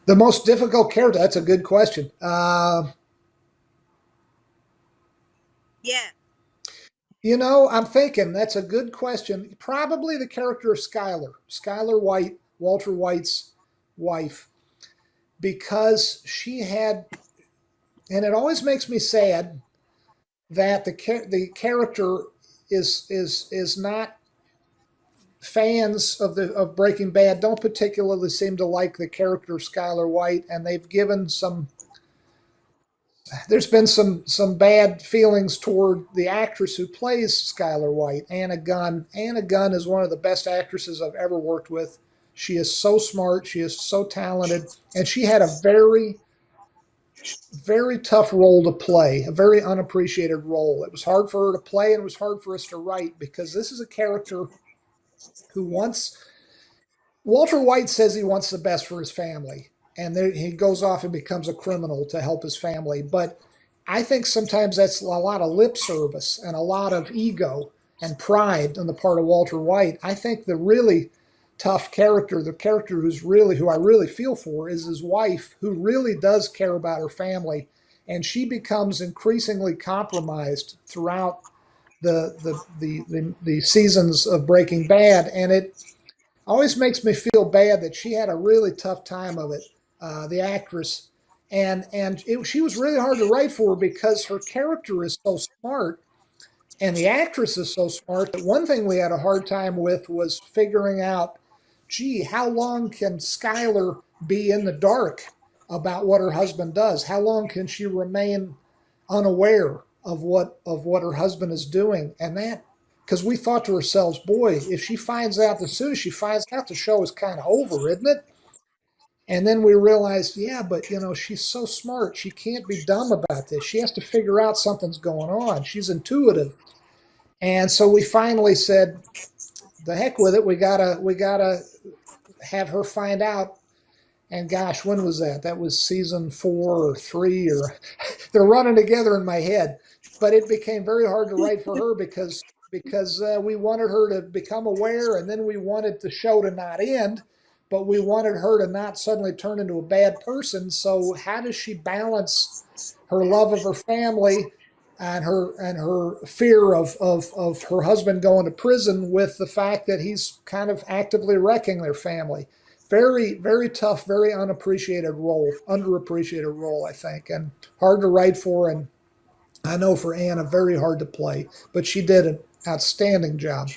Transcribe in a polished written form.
The most difficult character. That's a good question. Yeah. I'm thinking that's a good question. Probably the character of Skyler, Skyler White, Walter White's wife, because she had, and it always makes me sad that the character is not fans of Breaking Bad don't particularly seem to like the character of Skyler White, and they've given some. There's been some bad feelings toward the actress who plays Skyler White, Anna Gunn. Anna Gunn is one of the best actresses I've ever worked with. She is so smart, she is so talented, and she had a very tough role to play, a very unappreciated role. It was hard for her to play, and it was hard for us to write because this is a character who wants. Walter White says he wants the best for his family, and then he goes off and becomes a criminal to help his family. But I think sometimes that's a lot of lip service and a lot of ego and pride on the part of Walter White. I think the really tough character, the character who I really feel for, is his wife, who really does care about her family, and she becomes increasingly compromised throughout the seasons of Breaking Bad, and it always makes me feel bad that she had a really tough time of it, the actress, and she was really hard to write for because her character is so smart and the actress is so smart that one thing we had a hard time with was figuring out, gee, how long can Skyler be in the dark about what her husband does? How long can she remain unaware of what her husband is doing? And that because we thought to ourselves, boy, if she finds out, as soon as she finds out, the show is kind of over, isn't it? And then we realized, yeah, but she's so smart. She can't be dumb about this. She has to figure out something's going on. She's intuitive. And so we finally said, the heck with it. We gotta have her find out. And gosh, when was that? That was season 4 or 3, or they're running together in my head. But it became very hard to write for her because we wanted her to become aware, and then we wanted the show to not end, but we wanted her to not suddenly turn into a bad person. So how does she balance her love of her family and her fear of her husband going to prison with the fact that he's kind of actively wrecking their family? Very, very tough, very unappreciated role, underappreciated role, I think, and hard to write for. And I know for Anna, very hard to play, but she did an outstanding job.